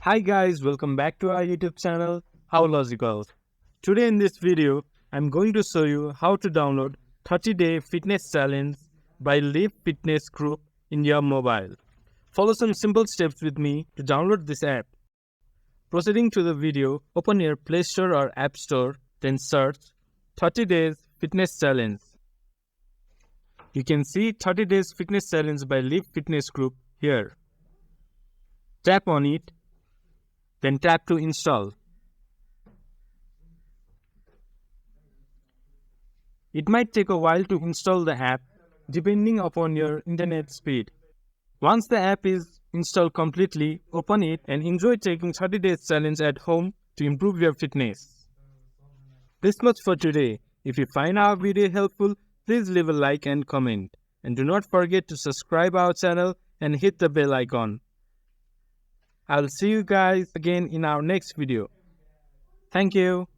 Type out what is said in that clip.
Hi guys, welcome back to our YouTube channel, How Logical. Today in this video, I'm going to show you how to download 30-day fitness challenge by Live Fitness Group in your mobile. Follow some simple steps with me to download this app. Proceeding to the video, open your Play Store or App Store, then search 30 Days Fitness Challenge. You can see 30 Days Fitness Challenge by Live Fitness Group here. Tap on it, then tap to install. It might take a while to install the app depending upon your internet speed. Once the app is installed completely, open it and enjoy taking 30 days challenge at home to improve your fitness. This much for today. If you find our video helpful, please leave a like and comment. And do not forget to subscribe our channel and hit the bell icon. I'll see you guys again in our next video. Thank you.